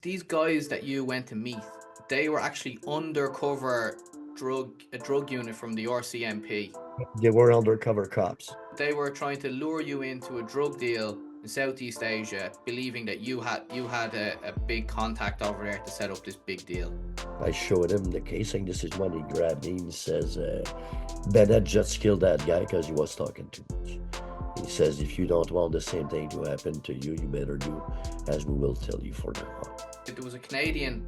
These guys that you went to meet, they were actually undercover a drug unit from the RCMP. They were undercover cops. They were trying to lure you into a drug deal in Southeast Asia, believing that you had a big contact over there to set up this big deal. I showed him the casing. This is when he grabbed me and says, Bennett just killed that guy because he was talking too much. He says, if you don't want the same thing to happen to you, you better do as we will tell you for now on. There was a Canadian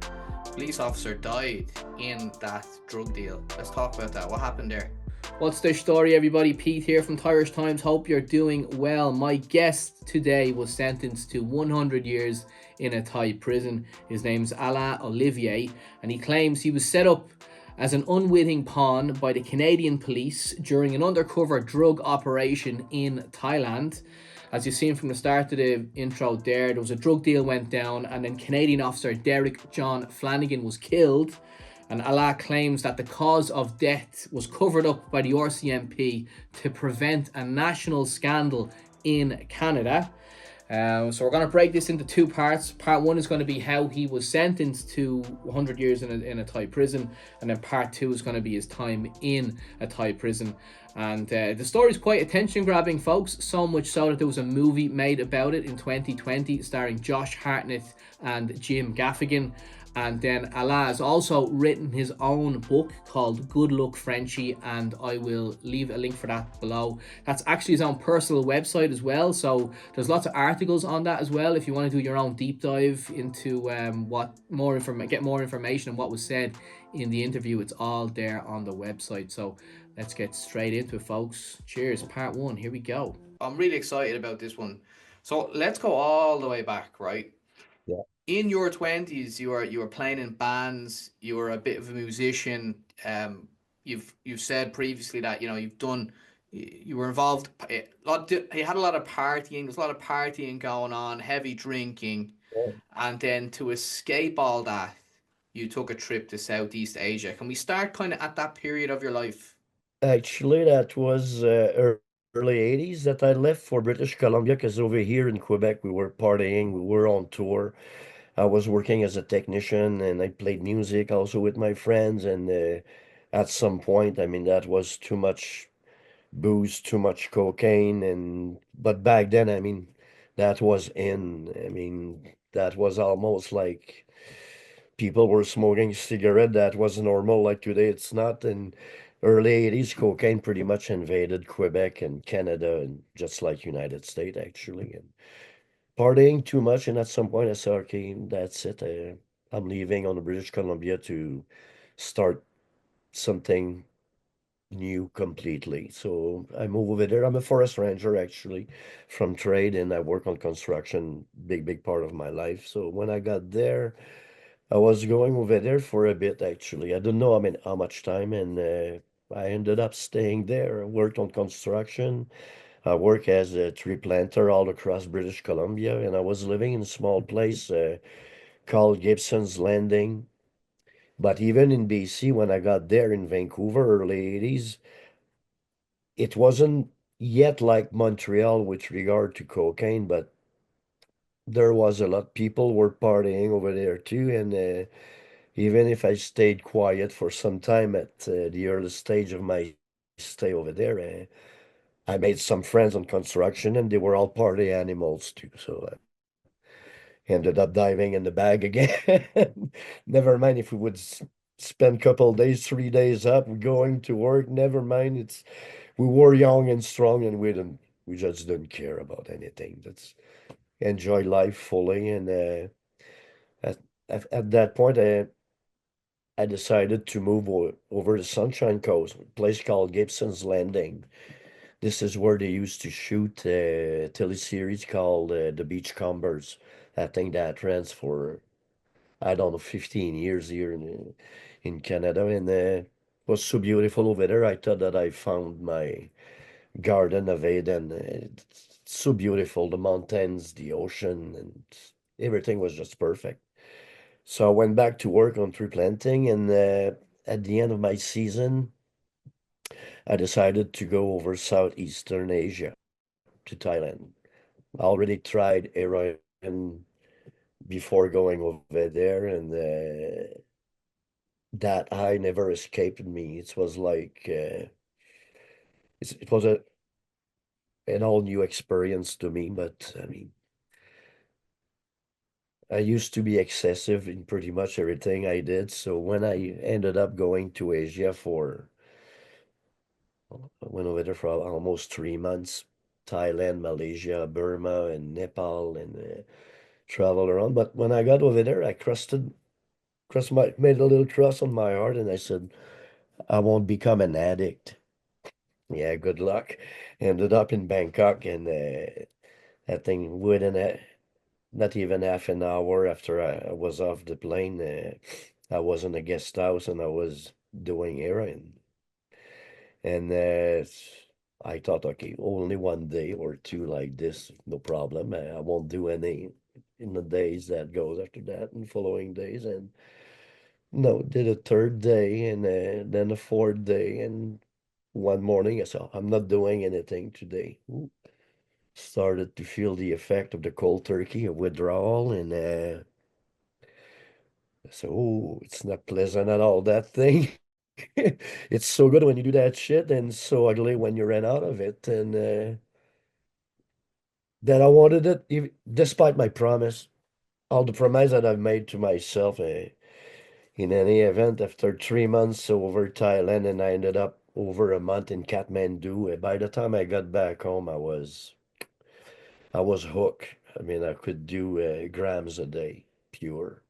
police officer died in that drug deal. Let's talk about that. What happened there? What's the story, everybody? Pete here from Thairish Times. Hope you're doing well. My guest today was sentenced to 100 years in a Thai prison. His name's Alain Olivier, and he claims he was set up as an unwitting pawn by the Canadian police during an undercover drug operation in Thailand. As you've seen from the start of the intro there was a drug deal went down, and then Canadian officer John Flanagan was killed. And Allah claims that the cause of death was covered up by the RCMP to prevent a national scandal in Canada. So we're going to break this into two parts. Part one is going to be how he was sentenced to 100 years in a Thai prison, and then part two is going to be his time in a Thai prison. And the story is quite attention grabbing, folks, so much so that there was a movie made about it in 2020 starring Josh Hartnett and Jim Gaffigan. And then Allah has also written his own book called Good Luck Frenchie, and I will leave a link for that below. That's actually his own personal website as well, so there's lots of articles on that as well if you want to do your own deep dive into get more information on what was said in the interview. It's all there on the website. So let's get straight into it, folks. Cheers. Part one. Here we go. I'm really excited about this one. So let's go all the way back, right? Yeah. In your 20s you were playing in bands, you were a bit of a musician. You've said previously that you were involved you had a lot of partying. There's a lot of partying going on, heavy drinking, and then to escape all that you took a trip to Southeast Asia. Can we start kind of at that period of your life? Actually, that was early 80s that I left for British Columbia because over here in Quebec, we were partying, we were on tour. I was working as a technician and I played music also with my friends. And at some point, I mean, that was too much booze, too much cocaine. But back then, I mean, that was in. I mean, that was almost like people were smoking cigarette. That was normal. Like today, it's not. In early 80s, cocaine pretty much invaded Quebec and Canada, and just like United States, actually. And partying too much, and at some point I said, okay, that's it. I'm leaving on the British Columbia to start something new completely. So I move over there. I'm a forest ranger actually from trade, and I work on construction, big part of my life. So when I got there, I was going over there for a bit actually. I don't know, I mean, how much time, and I ended up staying there. I worked on construction. I work as a tree planter all across British Columbia, and I was living in a small place called Gibson's Landing. But even in BC, when I got there in Vancouver, early 80s, it wasn't yet like Montreal with regard to cocaine, but there was a lot. People were partying over there too, and even if I stayed quiet for some time at the early stage of my stay over there, I made some friends on construction, and they were all party animals too. So ended up diving in the bag again. Never mind if we would spend couple days, 3 days up going to work. Never mind. We were young and strong, and we just didn't care about anything. That's enjoy life fully. And at at that point, I decided to move over the Sunshine Coast, a place called Gibson's Landing. This is where they used to shoot a teleseries called The Beachcombers. I think that ran for, I don't know, 15 years here in Canada. And it was so beautiful over there. I thought that I found my Garden of Eden. It's so beautiful. The mountains, the ocean, and everything was just perfect. So I went back to work on tree planting. And at the end of my season, I decided to go over Southeastern Asia to Thailand. I already tried heroin before going over there, and that high never escaped me. It was like it was an all new experience to me. But I mean, I used to be excessive in pretty much everything I did. So when I ended up going to Asia for, I went over there for almost 3 months, Thailand, Malaysia, Burma, and Nepal, and traveled around. But when I got over there, I made a little cross on my heart, and I said, I won't become an addict. Yeah, good luck. Ended up in Bangkok, and that thing within not even half an hour after I was off the plane, I was in a guest house and I was doing heroin. And I thought, okay, only one day or two like this, no problem. I won't do any in the days that goes after that and following days. And no, did a third day and then a fourth day. And one morning I said, I'm not doing anything today. Ooh. Started to feel the effect of the cold turkey, of withdrawal, and so, oh, it's not pleasant at all, that thing. It's so good when you do that shit, and so ugly when you ran out of it. And then I wanted it, despite my promise, all the promise that I've made to myself. In any event, after 3 months over Thailand, and I ended up over a month in Kathmandu. By the time I got back home, I was hooked. I mean, I could do grams a day, pure.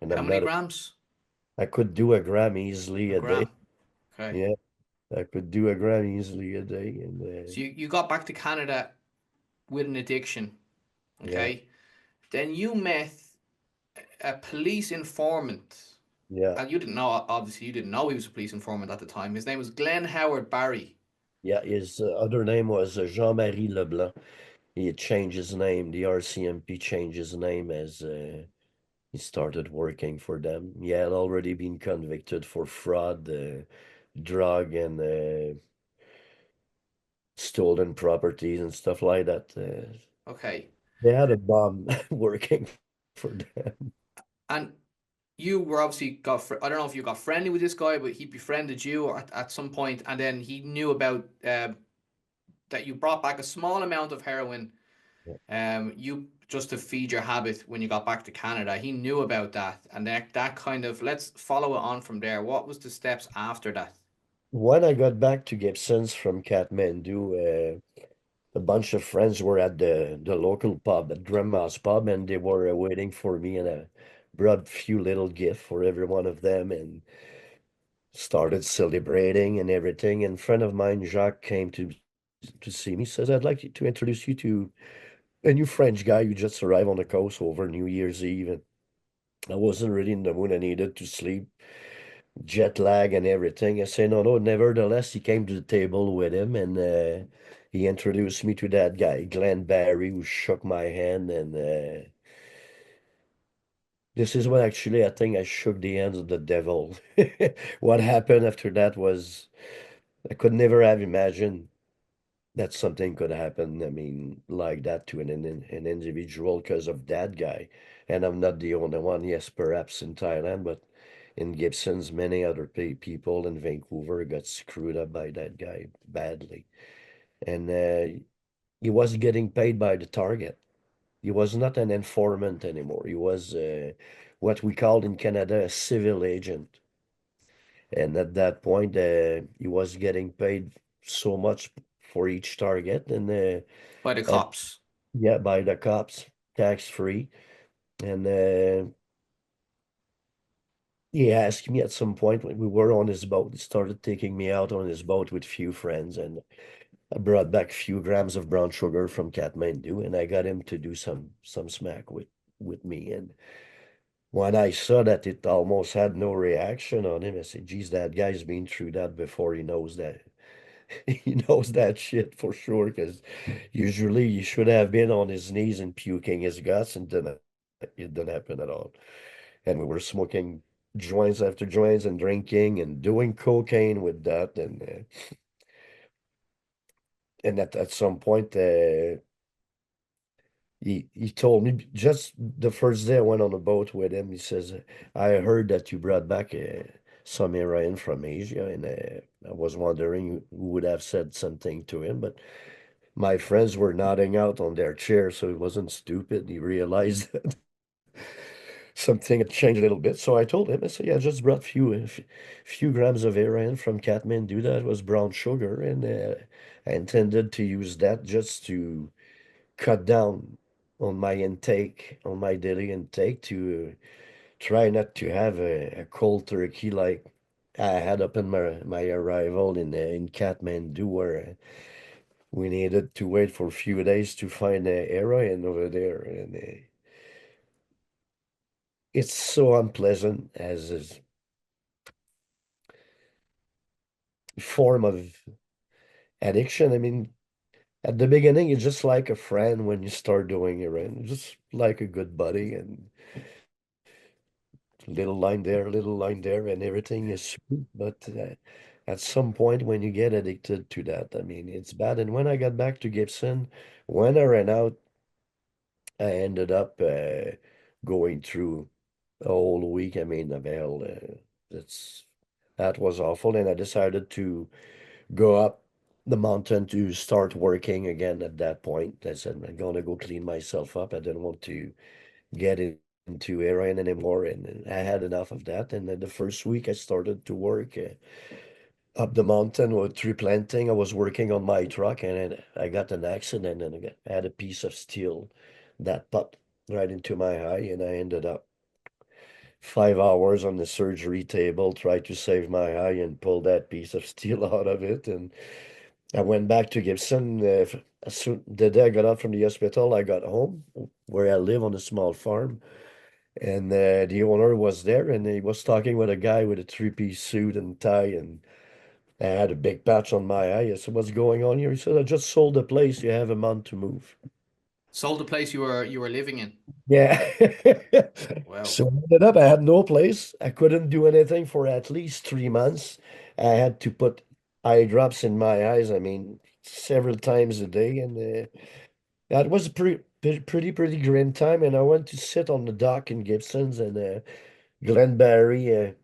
And How I'm many not, grams? I could do a gram easily A a day. gram. Okay. Yeah, I could do a gram easily a day. And So you got back to Canada with an addiction. yeah, Okay. Then you met a police informant. yeah, And you didn't know, obviously, you didn't know he was a police informant at the time. His name was Glenn Howard Barry. yeah. His other name was Jean-Marie Leblanc. He had changed his name. The RCMP changed his name as he started working for them. He had already been convicted for fraud, drug, and stolen properties and stuff like that. Okay. They had a bomb working for them. And you were obviously I don't know if you got friendly with this guy, but he befriended you at some point, and then he knew about that you brought back a small amount of heroin. You just to feed your habit when you got back to Canada. He knew about that, and that kind of let's follow it on from there. What was the steps after that? When I got back to Gibson's from Kathmandu, a bunch of friends were at the local pub, at Grandma's pub, and they were waiting for me, and I brought a few little gifts for every one of them and started celebrating and everything. And a friend of mine, Jacques, came to see me, says, I'd like to introduce you to a new French guy who just arrived on the coast over New Year's Eve. And I wasn't really in the mood. I needed to sleep, jet lag and everything. I say, no, no. Nevertheless, he came to the table with him, and he introduced me to that guy, Glenn Barry, who shook my hand. And this is when actually I think I shook the hands of the devil. What happened after that was I could never have imagined that something could happen. I mean, like that to an individual because of that guy. And I'm not the only one. Yes, perhaps in Thailand, but in Gibson's, many other people in Vancouver got screwed up by that guy badly. And he was getting paid by the target. He was not an informant anymore. He was what we called in Canada a civil agent. And at that point, he was getting paid so much for each target, and By the at, cops. yeah, by the cops, tax free. And he asked me at some point when we were on his boat. He started taking me out on his boat with few friends, and I brought back a few grams of brown sugar from Kathmandu, and I got him to do some smack with me. And when I saw that it almost had no reaction on him, I said, "Geez, that guy's been through that before. He knows that." He knows that shit for sure, because usually you should have been on his knees and puking his guts, and then it didn't happen at all. And we were smoking joints after joints and drinking and doing cocaine with that, and at some point, he told me just the first day I went on a boat with him. He says, "I heard that you brought back some heroin from Asia," and I was wondering who would have said something to him, but my friends were nodding out on their chairs, so he wasn't stupid. He realized that something had changed a little bit. So I told him, I said, "Yeah, I just brought few grams of heroin from Kathmandu. That was brown sugar, and I intended to use that just to cut down on my intake, on my daily intake, to try not to have a cold turkey like I had up in my arrival in Kathmandu, where we needed to wait for a few days to find heroin over there, and it's so unpleasant as a form of addiction. I mean, at the beginning, it's just like a friend when you start doing heroin, just like a good buddy, and little line there, and everything is sweet. But at some point, when you get addicted to that, I mean, it's bad. And when I got back to Gibson, when I ran out, I ended up going through a whole week. I mean, well, that's that was awful, and I decided to go up the mountain to start working again. At that point, I said, I'm gonna go clean myself up. I didn't want to get into heroin anymore, and I had enough of that. And then the first week I started to work up the mountain with tree planting. I was working on my truck, and then I got an accident, and I had a piece of steel that popped right into my eye, and I ended up 5 hours on the surgery table, tried to save my eye and pull that piece of steel out of it. And I went back to Gibson. As soon the day I got out from the hospital, I got home where I live on a small farm. And the owner was there, and he was talking with a guy with a three-piece suit and tie, and I had a big patch on my eye. I said, "What's going on here?" He said, "I just sold the place. You have a month to move." Sold the place you were living in. Yeah. Wow. So I ended up, I had no place. I couldn't do anything for at least 3 months. I had to put eye drops in my eyes, I mean, several times a day. And that was a pretty grim time. And I went to sit on the dock in Gibson's, and Glenn Barry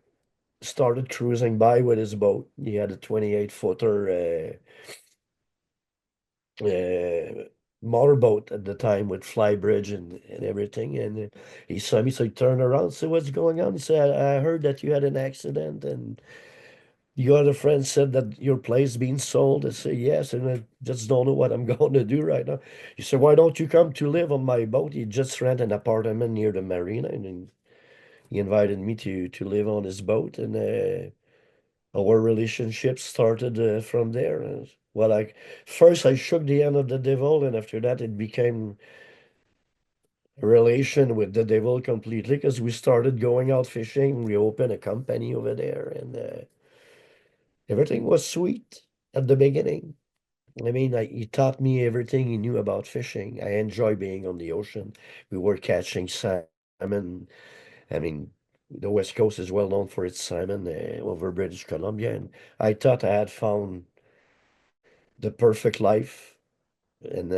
started cruising by with his boat. He had a 28-footer motorboat at the time with flybridge and everything. And he saw me, so he turned around, said, "What's going on?" He said, I heard that you had an accident, and your other friend said that your place being sold." I said, "Yes, and I just don't know what I'm going to do right now." He said, "Why don't you come to live on my boat?" He just rent an apartment near the marina, and then he invited me to live on his boat, and our relationship started from there. Well, first I shook the hand of the devil, and after that it became a relation with the devil completely, because we started going out fishing. We opened a company over there, and everything was sweet at the beginning. I mean, he taught me everything he knew about fishing. I enjoy being on the ocean. We were catching salmon. I mean, the West Coast is well known for its salmon over British Columbia, and I thought I had found the perfect life. And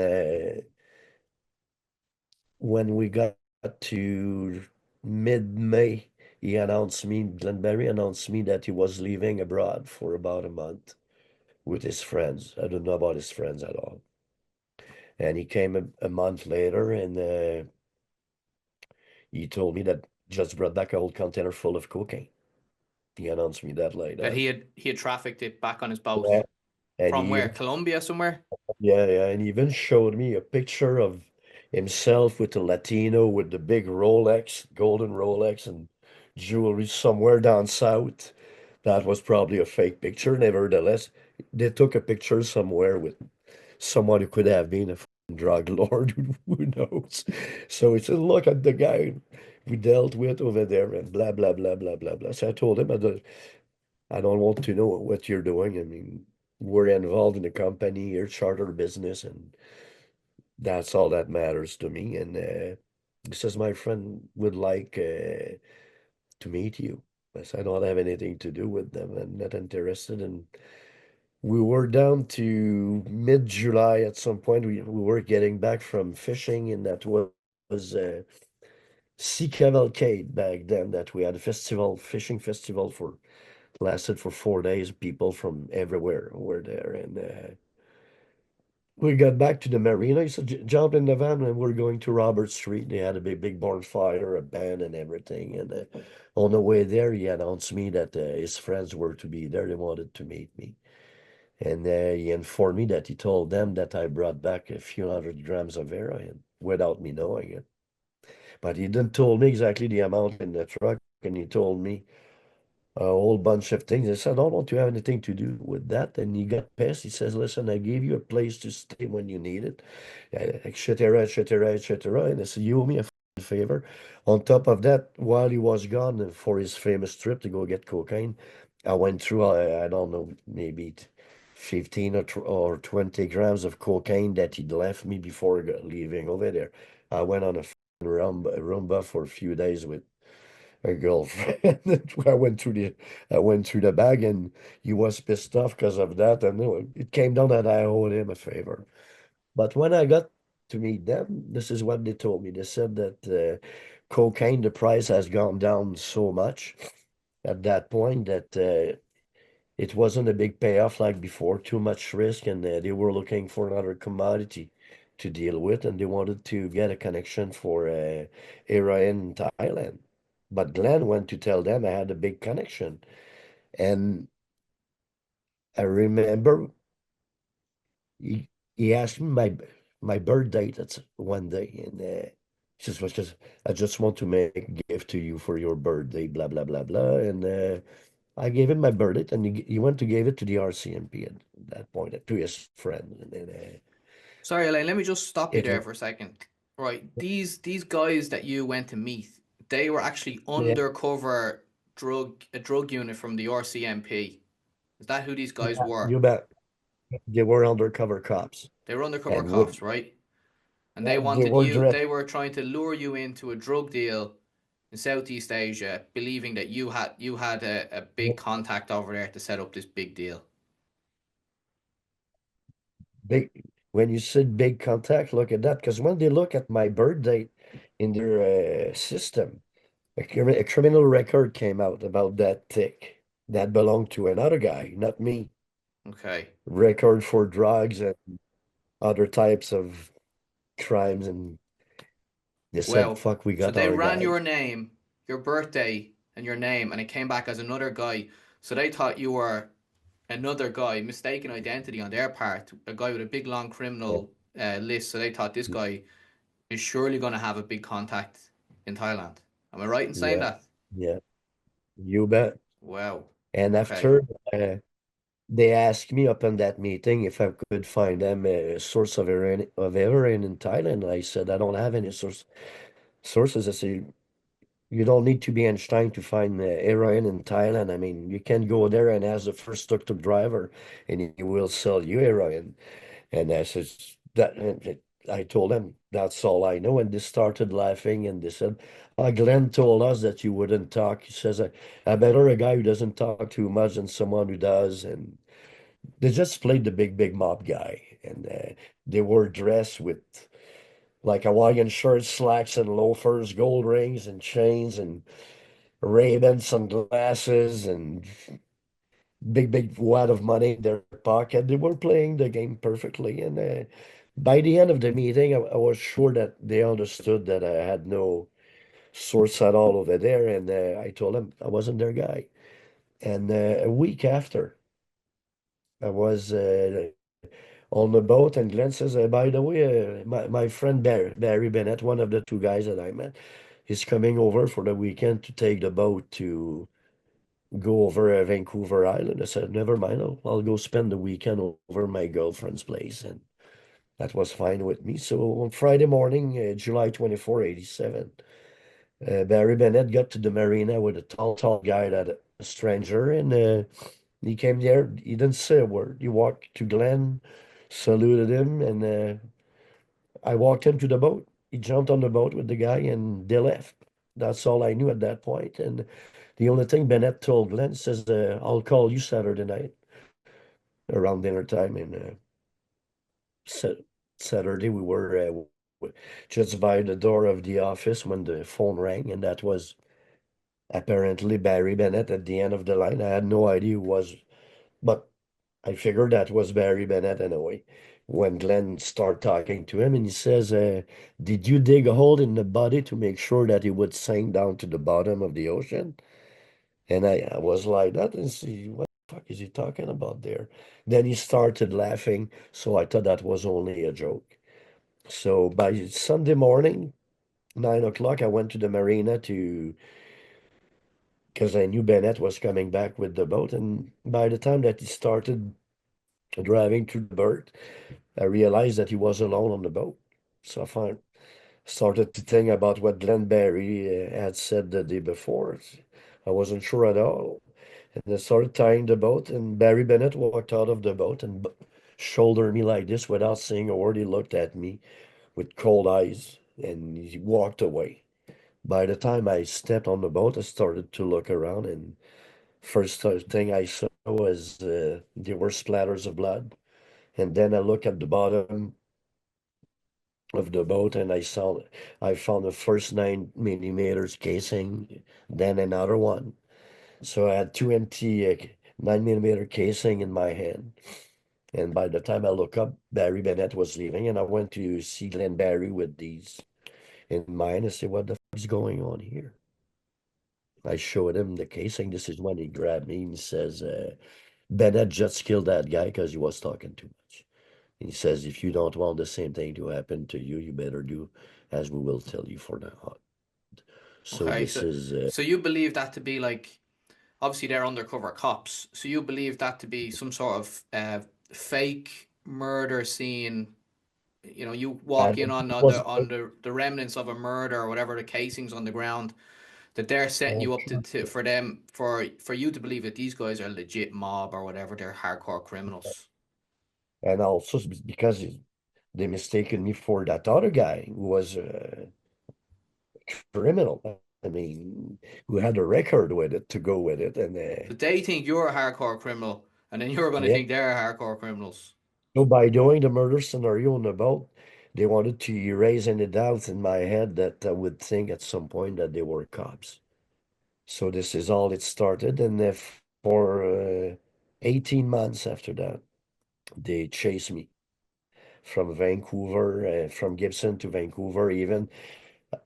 when we got to mid-May, Glenberry announced me that he was leaving abroad for about a month with his friends. I don't know about his friends at all. And he came a month later, and he told me that just brought back a whole container full of cocaine. He announced me that like That that. he had trafficked it back on his boat Yeah. And from he where? even Colombia somewhere? Yeah, yeah, and he even showed me a picture of himself with the Latino with the big Rolex, golden Rolex, and jewelry somewhere down south. That was probably a fake picture. Nevertheless, they took a picture somewhere with someone who could have been a drug lord, who knows? So he said, "Look at the guy we dealt with over there," and blah, blah, blah, blah, blah, blah. So I told him, I don't want to know what you're doing. I mean, we're involved in a company, your charter business, and that's all that matters to me. And he says, "My friend would like to meet you." I said, "I don't have anything to do with them. I'm not interested in we were down to mid-July at some point. We were getting back from fishing, and that was Sea Cavalcade back then. That we had a festival, fishing festival for lasted for 4 days. People from everywhere were there, and we got back to the marina. He said, Jump in the van, and we're going to Robert Street." They had a big bonfire, a band, and everything. And on the way there, he announced me that his friends were to be there. They wanted to meet me. And he informed me that he told them that I brought back a few hundred grams of heroin without me knowing it. But he didn't tell me exactly the amount in the truck, and he told me a whole bunch of things. I said, "I don't want to have anything to do with that." And he got pissed. He says, "Listen, I gave you a place to stay when you need it, et cetera, et cetera, et cetera." And I said, "You owe me a favor." On top of that, while he was gone for his famous trip to go get cocaine, I went through, I don't know, maybe 15 or 20 grams of cocaine that he'd left me before leaving over there. I went on a rumba for a few days with a girlfriend. I went through the bag, and he was pissed off because of that. And it came down that I owed him a favor. But when I got to meet them, this is what they told me. They said that cocaine, the price has gone down so much at that point that it wasn't a big payoff like before, too much risk, and they were looking for another commodity to deal with, and they wanted to get a connection for heroin in Thailand. But Glenn went to tell them I had a big connection, and I remember he, he asked me my birth date. That's one day, and he says, "Well, just I just want to make a gift to you for your birthday, blah blah blah blah," and I gave him my verdict, and he went to give it to the RCMP at that point, to his friend, and then Sorry, Elaine, let me just stop you it there for a second. Right, these guys that you went to meet, they were actually yeah, undercover drug unit from the RCMP. Is that who these guys yeah, were? you bet. They were undercover cops, They were undercover and we, cops, right? And yeah, they were dressed. they were trying to lure you into a drug deal in Southeast Asia, believing that you had a big contact over there to set up this big deal. Big when you said big contact, look at that. Because when they look at my birth date in their system, a criminal record came out about that thick that belonged to another guy, not me. Okay. Record for drugs and other types of crimes, and they said, Well, "Fuck, we so got they our ran guy." your name, your birthday, and your name, and it came back as another guy. So they thought you were another guy, mistaken identity on their part, a guy with a big long Yeah, criminal list. So they thought this guy is surely going to have a big contact in Thailand. Am I right in saying yeah, that? yeah. You bet. Wow. And Okay. after they asked me up in that meeting if I could find them a source of heroin in Thailand. I said I don't have any sources. I said you don't need to be Einstein to find heroin in Thailand. I mean, you can go there and ask the first tuk-tuk driver, and he will sell you heroin. And I says that I told them that's all I know, and they started laughing and they said, Glenn told us that you wouldn't talk. He says, I better a guy who doesn't talk too much than someone who does." And they just played the big mob guy, and they were dressed with like Hawaiian shirts, slacks, and loafers, gold rings and chains, and Ray-Ban sunglasses, and big wad of money in their pocket. They were playing the game perfectly. And by the end of the meeting, I was sure that they understood that I had no source at all over there. And I told them I wasn't their guy. And a week after, I was on the boat, and Glenn says, "By the way, my friend Barry Bennett, one of the two guys that I met, is coming over for the weekend to take the boat to go over Vancouver Island." I said, "Never mind, I'll go spend the weekend over my girlfriend's place." And that was fine with me. So on Friday morning, July 24, 87, Barry Bennett got to the marina with a tall guy, that a stranger, and he came there. He didn't say a word. He walked to Glenn, saluted him, and I walked him to the boat. He jumped on the boat with the guy, and they left. That's all I knew at that point. And the only thing Bennett told Glenn says, "I'll call you Saturday night." around dinner time, and Sa- Saturday we were just by the door of the office when the phone rang, and that was apparently Barry Bennett at the end of the line. I had no idea who was, but I figured that was Barry Bennett anyway. When Glenn started talking to him, and he says, "Did you dig a hole in the body to make sure that he would sink down to the bottom of the ocean?" And I was like that and see what the fuck is he talking about there? Then he started laughing, so I thought that was only a joke. So by Sunday morning, 9 o'clock, I went to the marina to because I knew Bennett was coming back with the boat. And by the time that he started driving to the berth, I realized that he was alone on the boat. So started to think about what Glenn Barry had said the day before. I wasn't sure at all. And I started tying the boat, and Barry Bennett walked out of the boat and shouldered me like this without saying a word. He looked at me with cold eyes and he walked away. By the time I stepped on the boat, I started to look around, and first thing I saw was there were splatters of blood. And then I looked at the bottom of the boat and I found the first 9 millimeters casing, then another one. So I had two empty 9 millimeter casing in my hand. And by the time I look up, Barry Bennett was leaving, and I went to see Glenn Barry with these in mind and said, "What the fuck is going on here?" I showed him the casing. This is when he grabbed me and says, Bennett just killed that guy because he was talking too much. He says, "If you don't want the same thing to happen to you, you better do as we will tell you for now." So Okay, this so is so you believe that to be like, obviously they're undercover cops, so you believe that to be some sort of fake murder scene. You know, you I walk in don't think it on was the remnants of a murder or whatever, the casings on the ground, that they're setting you up to for them for you to believe that these guys are legit mob or whatever, they're hardcore criminals. and also because they mistaken me for that other guy who was a criminal. I mean, who had a record with it to go with it, and So they think you're a hardcore criminal, and then you're going to yeah. think they're hardcore criminals. So by doing the murder scenario on the boat, they wanted to erase any doubts in my head that I would think at some point that they were cops. So this is all it started, and for 18 months after that, they chased me from Vancouver, from Gibson to Vancouver. Even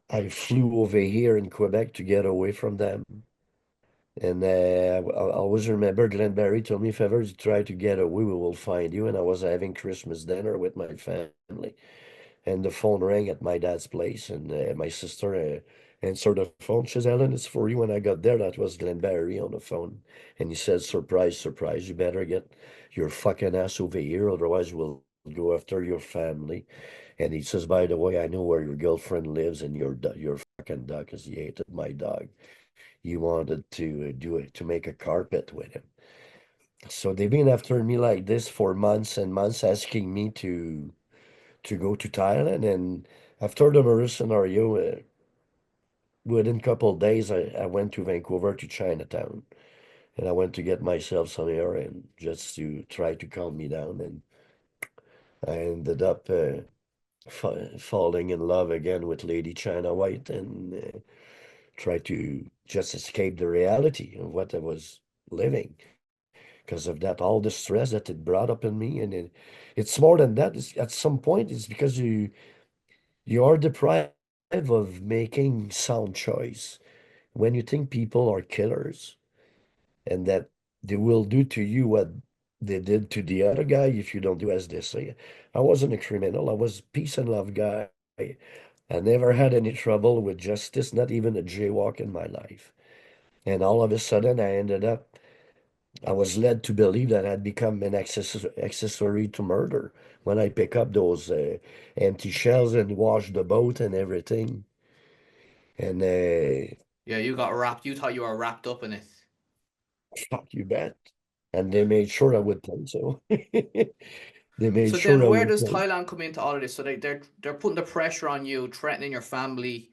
I flew over here in Quebec to get away from them. And I always remember Glenn Barry told me, "If ever you try to get away, we will find you." And I was having Christmas dinner with my family, and the phone rang at my dad's place, and my sister answered the phone. She says, "Ellen, it's for you." When I got there, that was Glenn Barry on the phone, and he said, "Surprise, surprise! You better get your fucking ass over here, otherwise we'll go after your family." And he says, "By the way, I know where your girlfriend lives, and your fucking dog, because he hated my dog. You wanted to do it to make a carpet with him." So they've been after me like this for months and months, asking me to go to Thailand. And after the murder scenario, within a couple of days, I went to Vancouver to Chinatown, and I went to get myself some air and just to try to calm me down. And I ended up falling in love again with Lady China White, and try to just escape the reality of what I was living. Because of that, all the stress that it brought up in me, and it's more than that. At some point, it's because you are deprived of making sound choice. When you think people are killers and that they will do to you what they did to the other guy if you don't do as they say. I wasn't a criminal. I was a peace and love guy. I never had any trouble with justice, not even a jaywalk in my life. And all of a sudden, I was led to believe that I'd become an accessory to murder when I pick up those empty shells and wash the boat and everything. And Yeah, you got wrapped. You thought you were wrapped up in it. fuck you bet. And they made sure I would think so. They made So sure then, I where would does think. Thailand come into all of this? So they're putting the pressure on you, threatening your family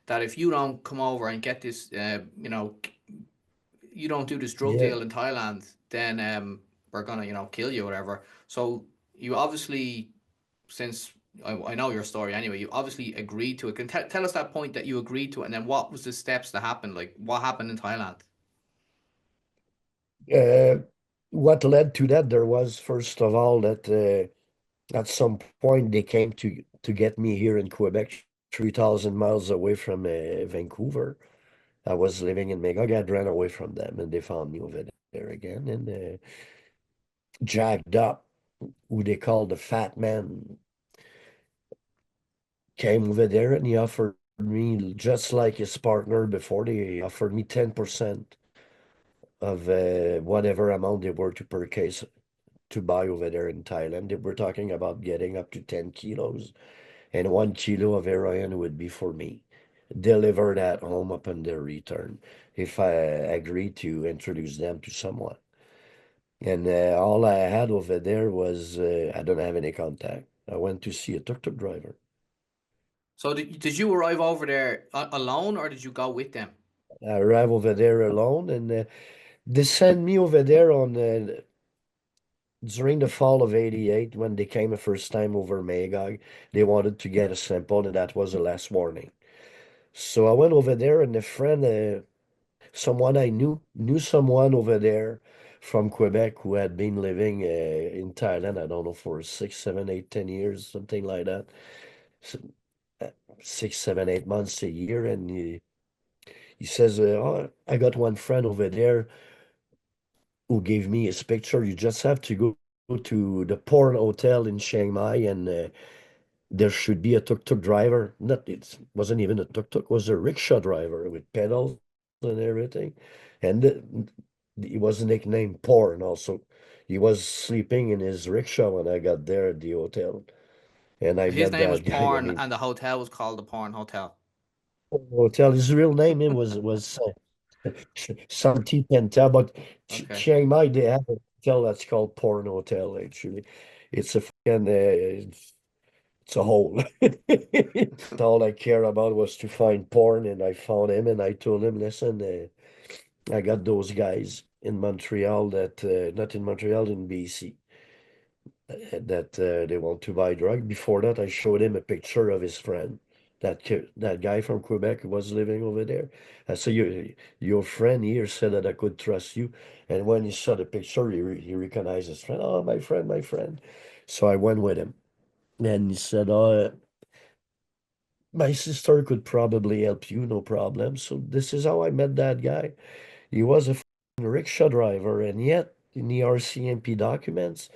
that if you don't come over and get this, you don't do this drug Yeah. deal in Thailand, then we're gonna, kill you, or whatever. So you obviously, since I know your story anyway, you obviously agreed to it. Can tell us that point that you agreed to it, and then what was the steps that happened? Like, what happened in Thailand? Uh, what led to that? There was, first of all, that at some point they came to get me here in Quebec, 3,000 miles away from Vancouver. I was living in Magog. I ran away from them, and they found me over there again, and jacked up, who they called the Fat Man, came over there, and he offered me, just like his partner before, they offered me 10% of whatever amount they were to purchase to buy over there in Thailand. They were talking about getting up to 10 kilos, and 1 kilo of heroin would be for me, delivered at home upon their return, if I agreed to introduce them to someone. And all I had over there was I don't have any contact. I went to see a tuk-tuk driver. So did you arrive over there alone, or did you go with them? I arrived over there alone, and they sent me over there on during the fall of '88 when they came the first time over Magog. They wanted to get a sample, and that was the last warning. So I went over there, and a friend, someone I knew someone over there from Quebec who had been living in Thailand, I don't know, for 6, 7, 8, 10 years, something like that. S- uh, 6, 7, 8 months, a year. And he says, oh, I got one friend over there who gave me his picture. You just have to go to the porn hotel in Chiang Mai, and there should be a tuk-tuk driver. Not, it wasn't even a tuk-tuk, it was a rickshaw driver with pedals and everything. And he was nicknamed Porn also. He was sleeping in his rickshaw when I got there at the hotel. And I His met name was that guy. I Porn, mean, and the hotel was called the Porn Hotel. hotel, his real name was Santi Penta, but Okay. Chiang Mai, they have a hotel that's called Porn Hotel, actually. It's a fucking, it's a hole. All I care about was to find porn, and I found him, and I told him, listen, I got those guys in Montreal that, not in Montreal, in BC, that they want to buy drug. Before that, I showed him a picture of his friend, that guy from Quebec who was living over there. I said, your friend here said that I could trust you. And when he saw the picture, he recognized his friend. Oh, my friend, my friend. So I went with him. And he said, oh, my sister could probably help you, no problem. So this is how I met that guy. He was a rickshaw driver, and yet in the RCMP documents,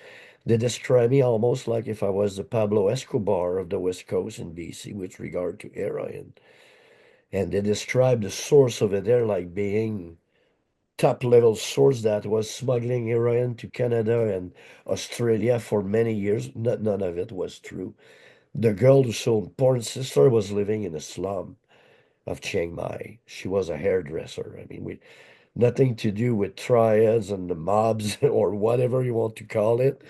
they describe me almost like if I was the Pablo Escobar of the West Coast in BC with regard to heroin. And they describe the source of it there like being top level source that was smuggling heroin to Canada and Australia for many years. None of it was true. The girl who sold porn, sister, was living in a slum of Chiang Mai. She was a hairdresser. I mean, we nothing to do with triads and the mobs or whatever you want to call it.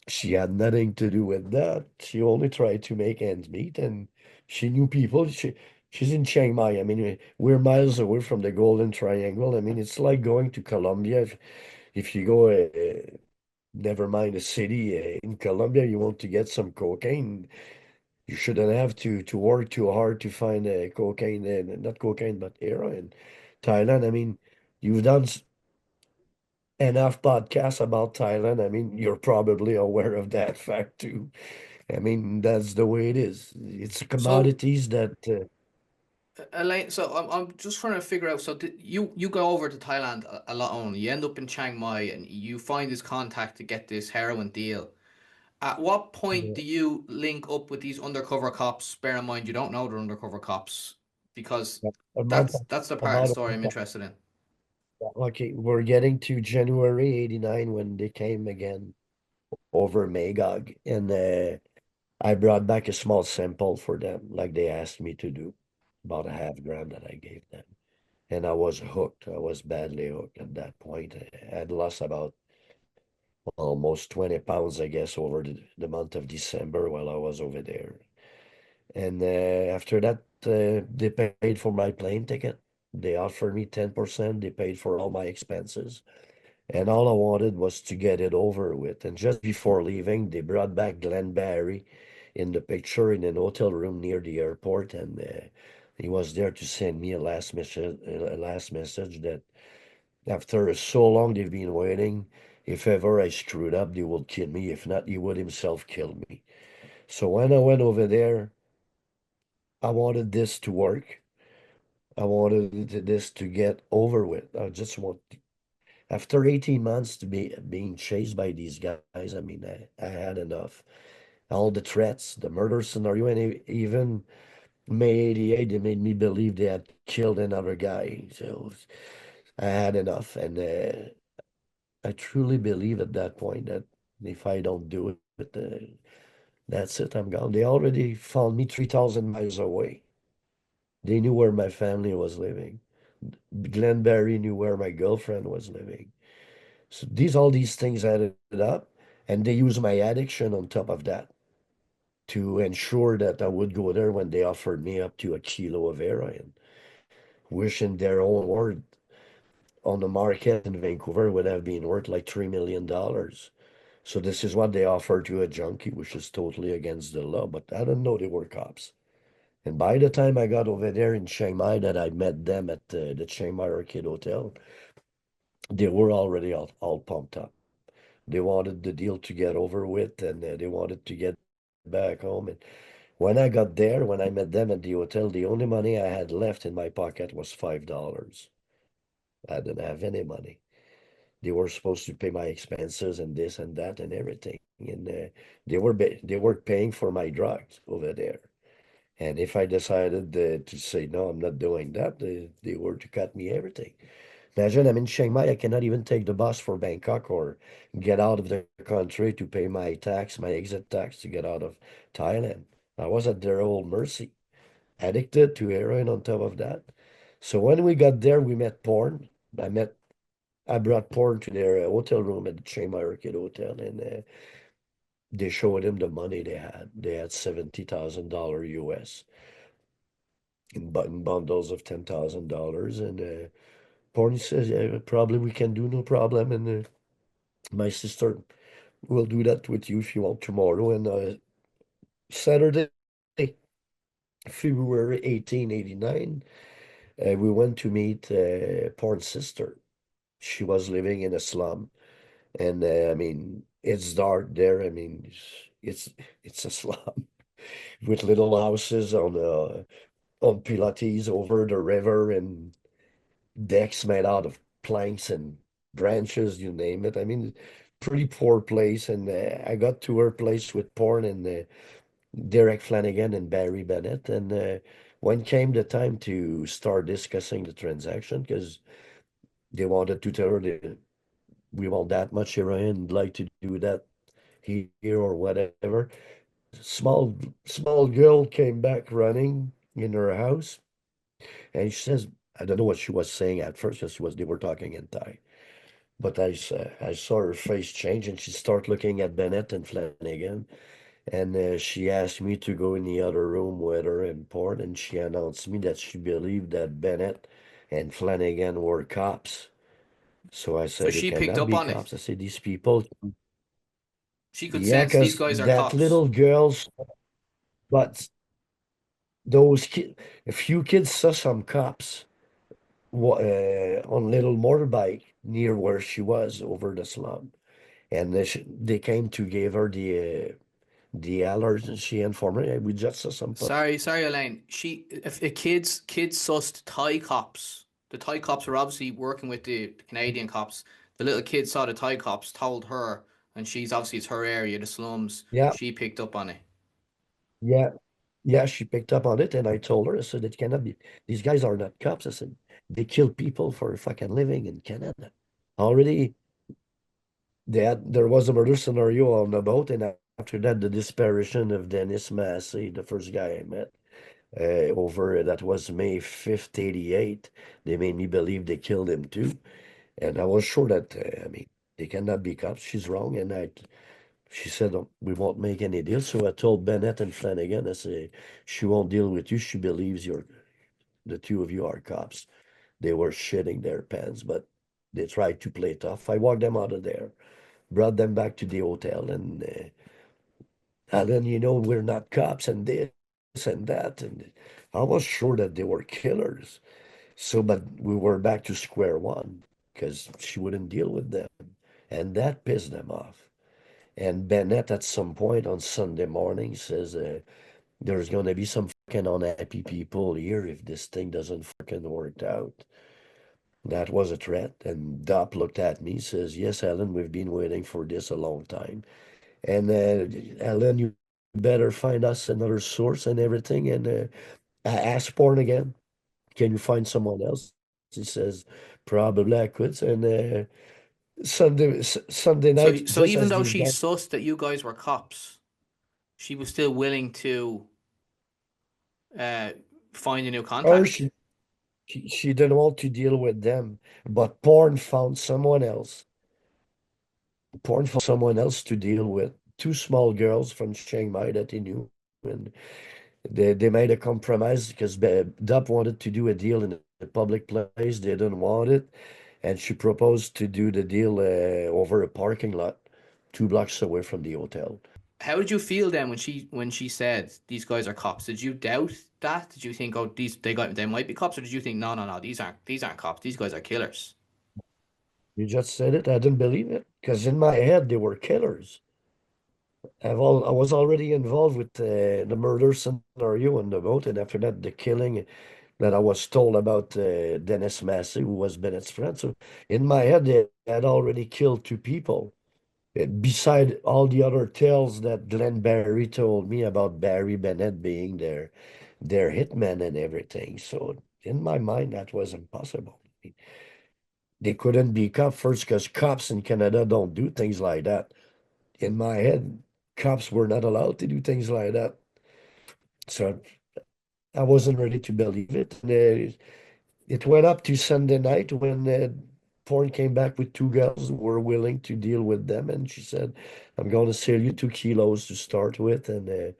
She had nothing to do with that. She only tried to make ends meet, and she knew people. She's in Chiang Mai. I mean, we're miles away from the Golden Triangle. I mean, it's like going to Colombia. If you go, never mind a city in Colombia, you want to get some cocaine. You shouldn't have to work too hard to find cocaine, not cocaine, but heroin. Thailand, I mean, you've done enough podcasts about Thailand. I mean, you're probably aware of that fact too. I mean, that's the way it is. It's So, commodities that Elaine, so I'm just trying to figure out. So you go over to Thailand a lot only. You end up in Chiang Mai, and you find this contact to get this heroin deal. At what point yeah, do you link up with these undercover cops? Bear in mind, you don't know they're undercover cops, because a month, that's the part of the about a story I'm month. interested in. Okay, we're getting to January '89 when they came again over Magog, and I brought back a small sample for them, like they asked me to do, about a half gram that I gave them. And I was hooked. I was badly hooked at that point. I had lost about almost 20 pounds, I guess, over the month of December while I was over there. And after that, they paid for my plane ticket. They offered me 10%. They paid for all my expenses. And all I wanted was to get it over with. And just before leaving, they brought back Glenn Barry in the picture in an hotel room near the airport, and he was there to send me a last message that after so long they've been waiting, if ever I screwed up, they would kill me. If not, he would himself kill me. So when I went over there, I wanted this to work. I wanted this to get over with. I just want, after 18 months to be being chased by these guys, I mean, I had enough. All the threats, the murder scenario, and even May 88, they made me believe they had killed another guy. So I had enough. And I truly believe at that point that if I don't do it, that's it, I'm gone. They already found me 3,000 miles away. They knew where my family was living. Glenn Barry knew where my girlfriend was living. So all these things added up, and they used my addiction on top of that to ensure that I would go there when they offered me up to a kilo of heroin, which in their own word on the market in Vancouver would have been worth like $3 million. So this is what they offer to a junkie, which is totally against the law. But I didn't know they were cops. And by the time I got over there in Chiang Mai, that I met them at the Chiang Mai Orchid Hotel, they were already all pumped up. They wanted the deal to get over with, and they wanted to get back home. And when I got there, when I met them at the hotel, the only money I had left in my pocket was $5. I didn't have any money. They were supposed to pay my expenses and this and that and everything. And they were paying for my drugs over there. And if I decided to say no, I'm not doing that, they were to cut me everything. Imagine I'm in Chiang Mai, I cannot even take the bus for Bangkok or get out of the country to pay my tax, my exit tax to get out of Thailand. I was at their old mercy, addicted to heroin on top of that. So when we got there, we met porn. I met I brought porn to their hotel room at the Chiang Mai Orchid Hotel, and they showed him the money they had. They had $70,000 US in bundles of $10,000, and porn says, yeah, probably we can do no problem, and my sister will do that with you if you want tomorrow. And Saturday, February 1889, we went to meet porn's sister. She was living in a slum. And I mean, it's dark there. I mean, it's a slum with little houses on pilates over the river and decks made out of planks and branches, you name it. I mean, pretty poor place. And I got to her place with porn and Derek Flanagan and Barry Bennett. And when came the time to start discussing the transaction, because they wanted to tell her that we want that much heroin, like to do that here or whatever. Small small girl came back running in her house, and she says, I don't know what she was saying at first, because they were talking in Thai. But I saw her face change, and she started looking at Bennett and Flanagan, and she asked me to go in the other room with her and porn, and she announced me that she believed that Bennett and Flanagan were cops. So I So said, they she picked cannot up be on it. cops. I said, these people, She could yeah, sense these because guys are that cops. little girl's, but those kids, a few kids saw some cops on little motorbike near where she was over the slum, and they came to give her the alert, and she informed me, "Hey, we just saw some." Sorry, Elaine. If kids sussed Thai cops. The Thai cops were obviously working with the Canadian cops. The little kid saw the Thai cops, told her, and she's obviously it's her area, the slums. Yeah, She picked up on it. yeah, yeah. She picked up on it, and I told her, I said, "It cannot be. These guys are not cops." I said, "They kill people for a fucking living in Canada." Already, there was a murder scenario on the boat, and after that, the disparition of Dennis Massey, the first guy I met. That was May 5th, 88. They made me believe they killed him too. And I was sure that, I mean, they cannot be cops. She's wrong. And she said, "Oh, we won't make any deal." So I told Bennett and Flanagan, I say, she won't deal with you. She believes the two of you are cops. They were shitting their pants. But They tried to play tough. I walked them out of there, brought them back to the hotel, and then we're not cops and this and that, and I was sure that they were killers. So, but we were back to square one because she wouldn't deal with them, and that pissed them off. And Bennett at some point on Sunday morning says, there's going to be some fucking unhappy people here if this thing doesn't fucking work out. That was a threat. And Dopp looked at me, says, yes, Alan, we've been waiting for this a long time. And Alan, you better find us another source and everything. And I asked Porn again, can you find someone else? He says, probably I could. And Sunday So night, so just even as though these she guys, sussed that you guys were cops, she was still willing to uh find a new or contact. she didn't want to deal with them, but Porn found someone else. Porn found someone else to deal with. Two small girls from Chiang Mai that he knew, and they made a compromise because Dup wanted to do a deal in a public place. They didn't want it, and she proposed to do the deal over a parking lot, 2 blocks away from the hotel. How did you feel then when she said these guys are cops? Did you doubt that? Did you think, oh, they might be cops, or did you think, no, these aren't cops. These guys are killers. You just said it. I didn't believe it because in my head they were killers. I was already involved with the murder scenario on the boat, and after that, the killing that I was told about Dennis Massey, who was Bennett's friend. So in my head, they had already killed 2 people. Beside all the other tales that Glenn Barry told me about Barry Bennett being their hitman and everything. So in my mind, that was impossible. They couldn't be cops first because cops in Canada don't do things like that. In my head, cops were not allowed to do things like that. So I wasn't ready to believe it. And, it went up to Sunday night when Porn came back with 2 girls who were willing to deal with them. And she said, I'm going to sell you 2 kilos to start with. And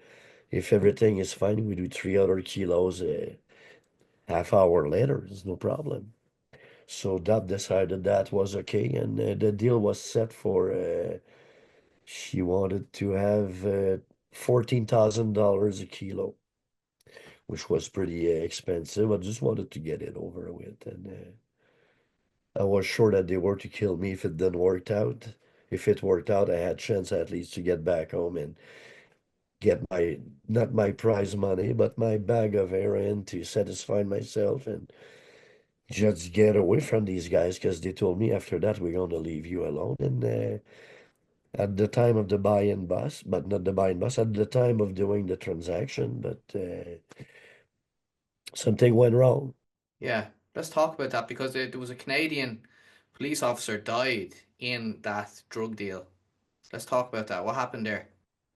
if everything is fine, we do 3 other kilos half hour later. There's no problem. So Dab decided that was okay. And the deal was set for, she wanted to have $14,000 a kilo, which was pretty expensive. I just wanted to get it over with. And I was sure that they were to kill me if it didn't work out. If it worked out, I had chance at least to get back home and get my, not my prize money, but my bag of heroin to satisfy myself and just get away from these guys because they told me after that we're going to leave you alone. And at the time of the buy and bus, but not the buy and bus, at the time of doing the transaction, but something went wrong. Yeah, let's talk about that because there was a Canadian police officer died in that drug deal. Let's talk about that. What happened there?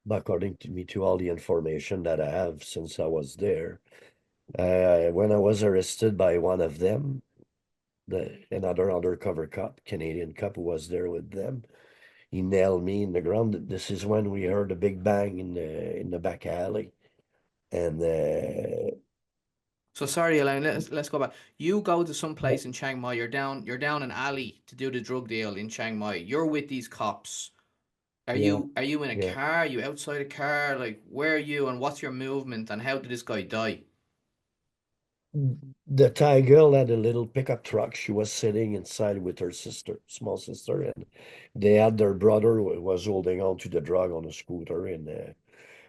According to me, to all the information that I have since I was there. When I was arrested by one of them, another undercover cop, Canadian cop who was there with them, he nailed me in the ground. This is when we heard a big bang in the back alley, and So sorry, Elaine. Let's go back. You go to some place in Chiang Mai. You're down an alley to do the drug deal in Chiang Mai. You're with these cops. yeah, Are you in a yeah. car? Are you outside a car? Like where are you and what's your movement and how did this guy die? The Thai girl had a little pickup truck. She was sitting inside with her sister, small sister, and they had their brother who was holding on to the drug on a scooter. And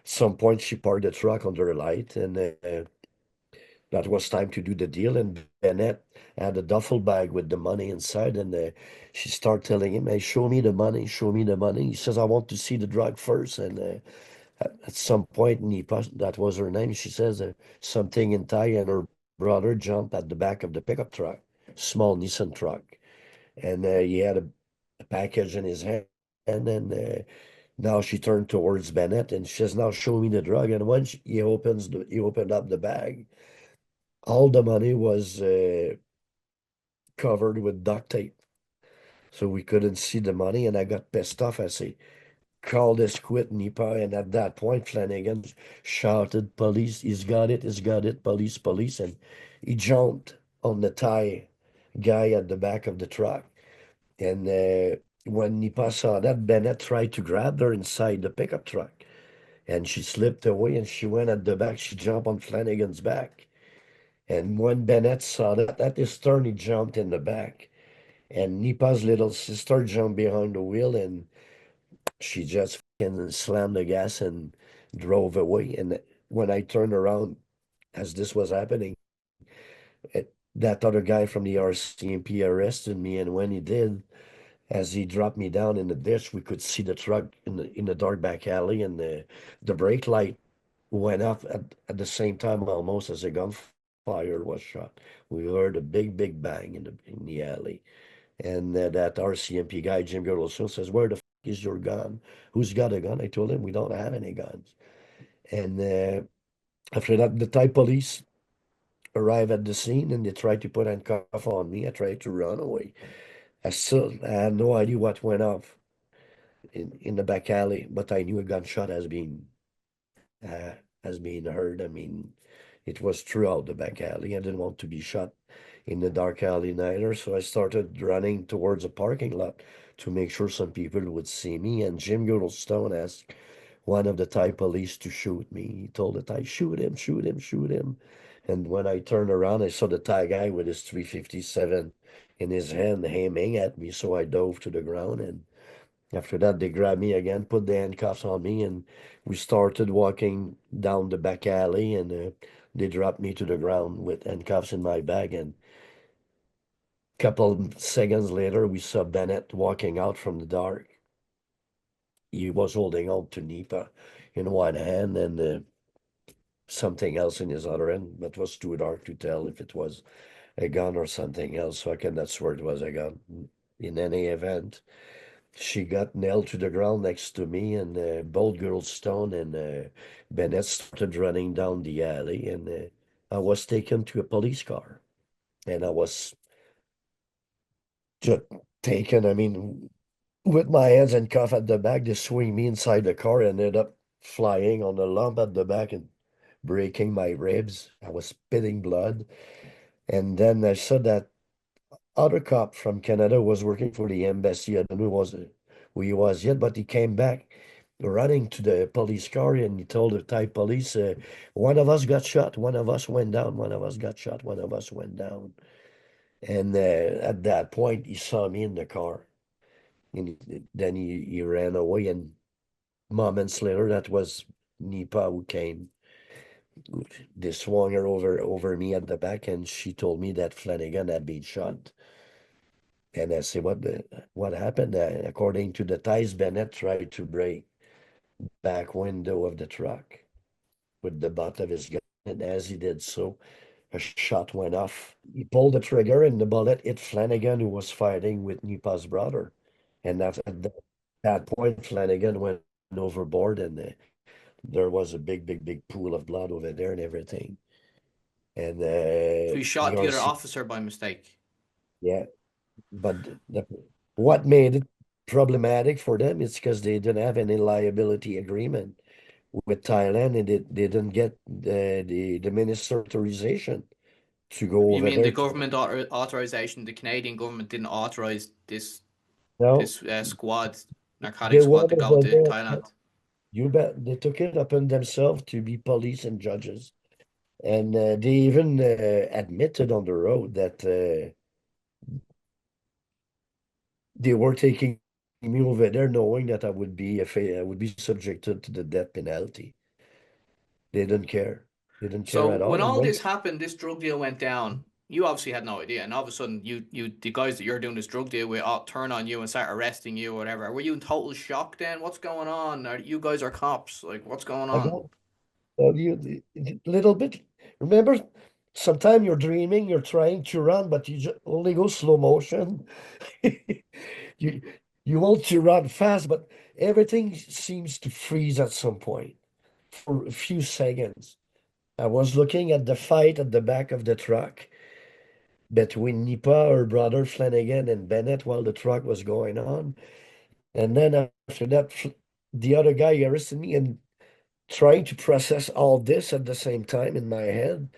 some point, she parked the truck under a light, and that was time to do the deal. And Bennett had a duffel bag with the money inside, and she started telling him, "Hey, show me the money, show me the money." He says, "I want to see the drug first." And at some point, that was her name. She says something in Thai, and her brother jumped at the back of the pickup truck, small Nissan truck, and he had a package in his hand. And then now she turned towards Bennett, and she says, "Now show me the drug." And when he opened up the bag, all the money was covered with duct tape. So we couldn't see the money, and I got pissed off. I say, call this quit, Nipa. And at that point, Flanagan shouted, "Police, he's got it, police, police." And he jumped on the Thai guy at the back of the truck. And when Nipa saw that, Bennett tried to grab her inside the pickup truck. And she slipped away and she went at the back. She jumped on Flanagan's back. And when Bennett saw that, at his turn, he jumped in the back. And Nipa's little sister jumped behind the wheel and she just fucking slammed the gas and drove away. And when I turned around as this was happening, that other guy from the RCMP arrested me. And when he did, as he dropped me down in the ditch, we could see the truck in the dark back alley, and the brake light went off at the same time almost as a gunfire was shot. We heard a big bang in the alley. And that RCMP guy, Jim Gerlson, says, "Where the is your gun? Who's got a gun?" I told him, "We don't have any guns." And after that, the Thai police arrived at the scene and they tried to put handcuff on me. I tried to run away. I had no idea what went off in the back alley, but I knew a gunshot uh, has been heard. I mean, it was throughout the back alley. I didn't want to be shot in the dark alley neither, so I started running towards a parking lot to make sure some people would see me. And Jim Goodlestone asked one of the Thai police to shoot me. He told the Thai, "Shoot him, shoot him, shoot him." And when I turned around, I saw the Thai guy with his 357 in his hand aiming at me. So I dove to the ground, and after that, they grabbed me again, put the handcuffs on me, and we started walking down the back alley, and they dropped me to the ground with handcuffs in my bag. And a couple of seconds later, we saw Bennett walking out from the dark. He was holding on to Nipa in one hand and something else in his other hand, but it was too dark to tell if it was a gun or something else, so I cannot swear it was a gun. In any event, she got nailed to the ground next to me, and both girls Stone and Bennett started running down the alley, and I was taken to a police car, and I was just taken. I mean, with my hands and cuff at the back, they swing me inside the car, and ended up flying on a lump at the back and breaking my ribs. I was spitting blood, and then I saw that other cop from Canada was working for the embassy. I don't know who he was yet, but he came back running to the police car and he told the Thai police, one of us got shot, one of us went down, one of us got shot, one of us went down. And at that point, he saw me in the car. And then he ran away. And moments later, that was Nipa who came. They swung her over me at the back, and she told me that Flanagan had been shot. And I said, what happened? According to the ties, Bennett tried to break back window of the truck with the butt of his gun. And as he did so, a shot went off. He pulled the trigger and the bullet hit Flanagan, who was fighting with Nipa's brother. And that point, Flanagan went overboard and there was a big pool of blood over there and everything. And So he the shot the other RC, officer by mistake. yeah, but what made it problematic for them is because they didn't have any liability agreement with Thailand, and they didn't get the minister authorization to go You over mean the there. government authorization? The Canadian government didn't authorize No, this squad, they narcotic squad, went to go over to there. Thailand. You bet. They took it upon themselves to be police and judges, and they even admitted on the road that they were taking me over there, knowing that I would be subjected to the death penalty. They didn't care. They didn't care So at when all. And all when this happened, this drug deal went down. You obviously had no idea, and all of a sudden, the guys that you're doing this drug deal with all turn on you and start arresting you or whatever. Were you in total shock then? What's going on? Are you guys are cops? Like, what's going I on? got little bit. Remember, sometimes you're dreaming, you're trying to run, but you just only go slow motion. You you want to run fast, but everything seems to freeze at some point for a few seconds. I was looking at the fight at the back of the truck between Nipa, her brother Flanagan, and Bennett while the truck was going on. And then after that, the other guy arrested me and trying to process all this at the same time in my head.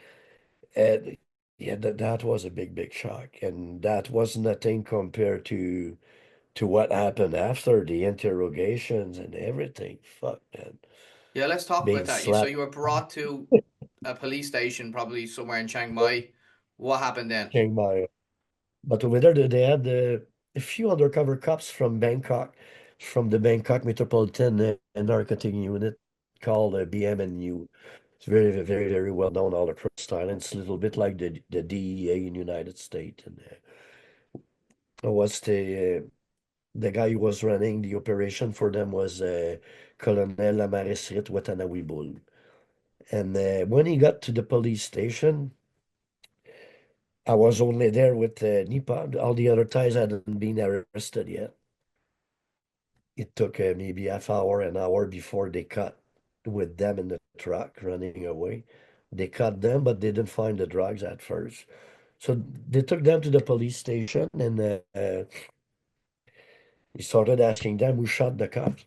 Yeah, that was a big shock, and that was nothing compared to what happened after the interrogations and everything. Fuck, man, Yeah, let's talk about being that. So slapped. you were brought to a police station, probably somewhere in Chiang Mai. What happened then? Chiang Mai. But over there, they had a few undercover cops from Bangkok, from the Bangkok Metropolitan Narcotic Unit called BMNU. It's very well known all across Thailand. It's a little bit like the DEA in United States. And was the guy who was running the operation for them was Colonel Lamarisrit Watanawiboul. And when he got to the police station, I was only there with Nipa. All the other Thais hadn't been arrested yet. It took maybe half hour, an hour before they caught with them in the truck running away. They caught them, but they didn't find the drugs at first. So they took them to the police station and he started asking them who shot the cops.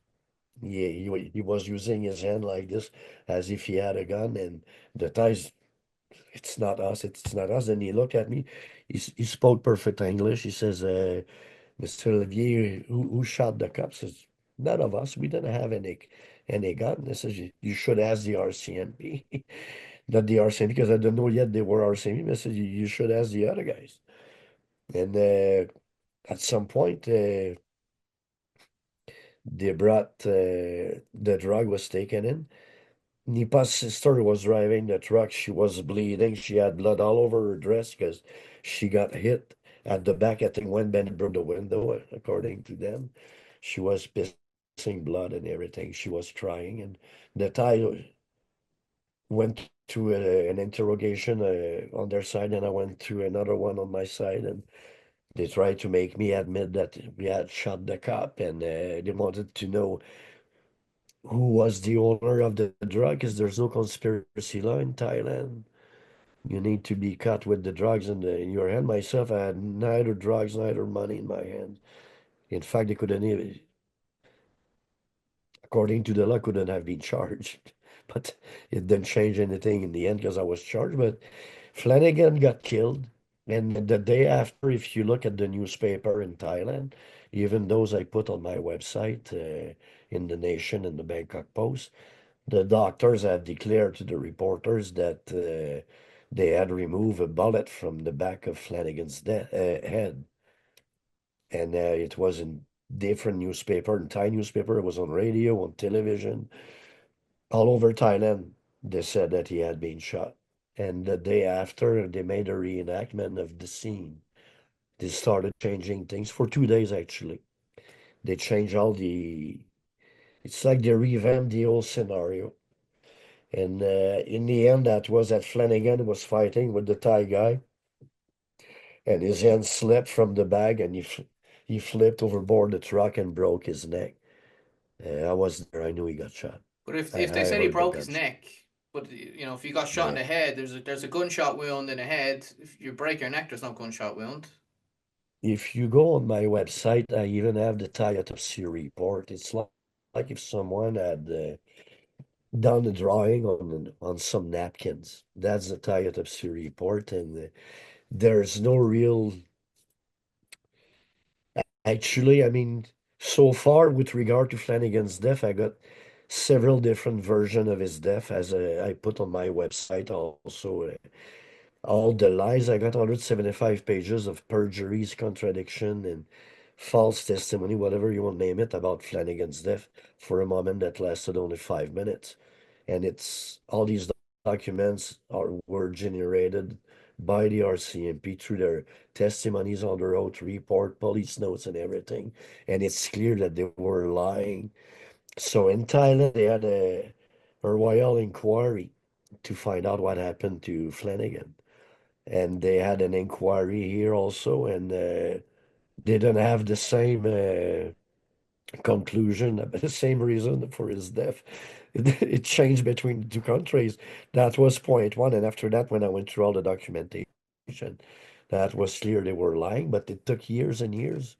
He was using his hand like this as if he had a gun, and the Thais, it's not us, it's not us. And he looked at me. He spoke perfect English. He says, Mr. Olivier, who shot the cops? Says, none of us. We didn't have any gun. He says, you should ask the RCMP. Not the RCMP, because I don't know yet they were RCMP. I said, you should ask the other guys. And at some point, they brought the drug was taken in. Nipa's sister was driving the truck. She was bleeding. She had blood all over her dress because she got hit at the back. I think when Ben broke the window, according to them. She was pissing blood and everything. She was trying. And the Thai went to an interrogation on their side, and I went to another one on my side. And they tried to make me admit that we had shot the cop, and they wanted to know who was the owner of the drug, because there's no conspiracy law in Thailand. You need to be caught with the drugs in your hand. Myself, I had neither drugs, neither money in my hand. In fact, they couldn't even, according to the law, couldn't have been charged. But it didn't change anything in the end because I was charged. But Flanagan got killed. And the day after, if you look at the newspaper in Thailand, even those I put on my website, in The Nation and the Bangkok Post, the doctors had declared to the reporters that they had removed a bullet from the back of Flanagan's head. And it was in different newspaper, in Thai newspaper, it was on radio, on television, all over Thailand. They said that he had been shot. And the day after, they made a reenactment of the scene. They started changing things for 2 days, actually. They changed all it's like they revamped the whole scenario. And in the end, that was that Flanagan was fighting with the Thai guy, and his hand slipped from the bag, and he flipped overboard the truck and broke his neck. I was there. I knew he got shot. But if I they said he heard the broke his gunshot. neck, but you know if you got shot in Yeah. the head, there's a gunshot wound in the head. If you break your neck, there's no gunshot wound. If you go on my website, I even have the Thai autopsy report. It's like if someone had done a drawing on some napkins. That's the Thai autopsy report, and there's no real. Actually, I mean, so far with regard to Flanagan's death, I got several different versions of his death, as I put on my website also. All the lies, I got 175 pages of perjuries, contradiction, and false testimony, whatever you want to name it, about Flanagan's death for a moment that lasted only 5 minutes. And it's all these documents were generated by the RCMP through their testimonies under oath, report, police notes, and everything. And it's clear that they were lying. So in Thailand, they had a royal inquiry to find out what happened to Flanagan. And they had an inquiry here also, and they didn't have the same conclusion, the same reason for his death. It changed between the two countries. That was point one. And after that, when I went through all the documentation, that was clear they were lying, but it took years and years.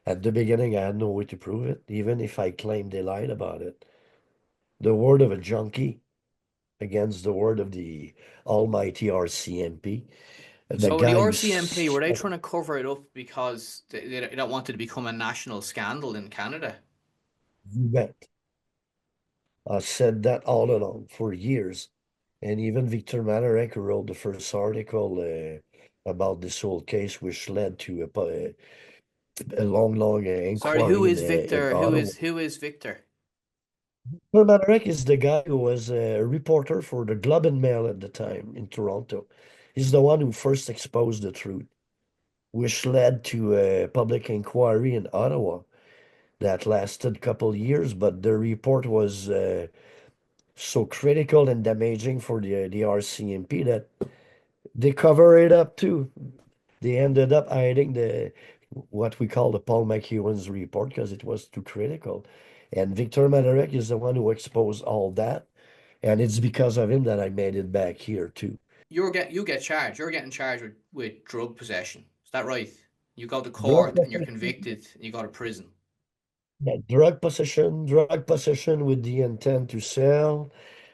At the beginning, I had no way to prove it, even if I claimed they lied about it. The word of a junkie against the word of the almighty RCMP. The So the guy RCMP, who's were they trying to cover it up because they don't want it to become a national scandal in Canada? you bet. I said that all along for years. And even Victor Malarek, who wrote the first article about this whole case, which led to a long, long Sorry, who inquiry is in Victor? Ottawa. Who is Victor? Victor Malarek is the guy who was a reporter for the Globe and Mail at the time in Toronto. He's the one who first exposed the truth, which led to a public inquiry in Ottawa that lasted a couple years, but the report was so critical and damaging for the RCMP that they cover it up too. They ended up hiding the what we call the Paul McEwen's report because it was too critical. And Victor Malarek is the one who exposed all that. And it's because of him that I made it back here too. You get charged. You're getting charged with drug possession. Is that right? You go to Drug court and you're possession, convicted and you go to prison. yeah, drug possession with the intent to sell,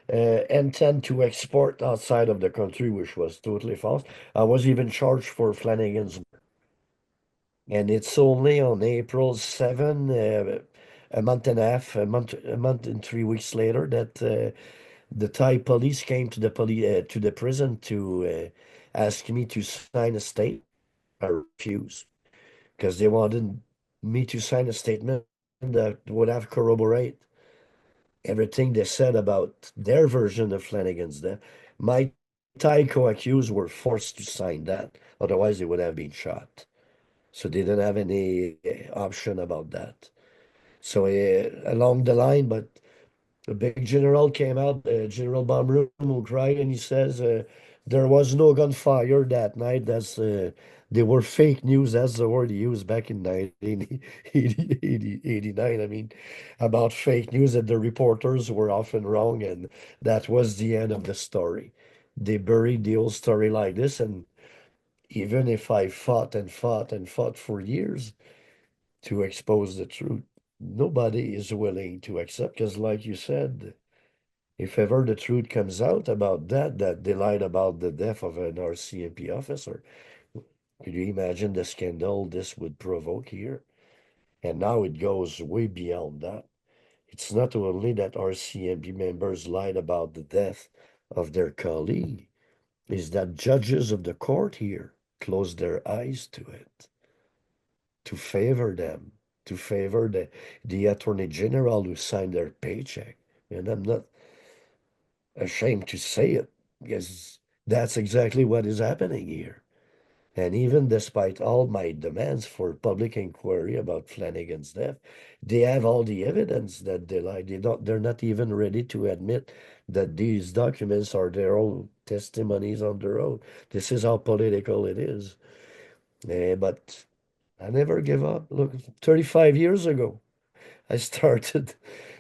intent to export outside of the country, which was totally false. I was even charged for Flanagan's. And it's only on April 7, a month and a half, a month and 3 weeks later, that the Thai police came to to the prison to ask me to sign a statement. I refused because they wanted me to sign a statement that would have corroborate everything they said about their version of Flanagan's death. My Thai co-accused were forced to sign that, otherwise they would have been shot. So they didn't have any option about that. So along the line, but the big general came out, General Bomroom, who cried, and he says there was no gunfire that night. They were fake news. That's the word he used back in 1989. I mean, about fake news that the reporters were often wrong, and that was the end of the story. They buried the whole story like this, and even if I fought and fought and fought for years to expose the truth, nobody is willing to accept because, like you said, if ever the truth comes out about that they lied about the death of an RCMP officer, could you imagine the scandal this would provoke here? And now it goes way beyond that. It's not only that RCMP members lied about the death of their colleague, is that judges of the court here closed their eyes to it to favor them, to favor the attorney general who signed their paycheck. And I'm not ashamed to say it because that's exactly what is happening here. And even despite all my demands for public inquiry about Flanagan's death, they have all the evidence that they lied. They're not even ready to admit that these documents are their own testimonies on their own. This is how political it is. But I never give up. Look, 35 years ago, I started.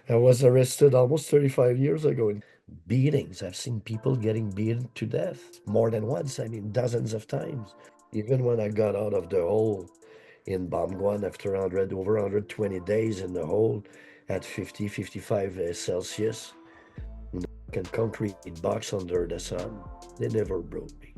I was arrested almost 35 years ago in beatings. I've seen people getting beaten to death more than once. I mean, dozens of times. Even when I got out of the hole in Bamguan after 100, over 120 days in the hole at 50, 55 Celsius, in the concrete box under the sun, they never broke me.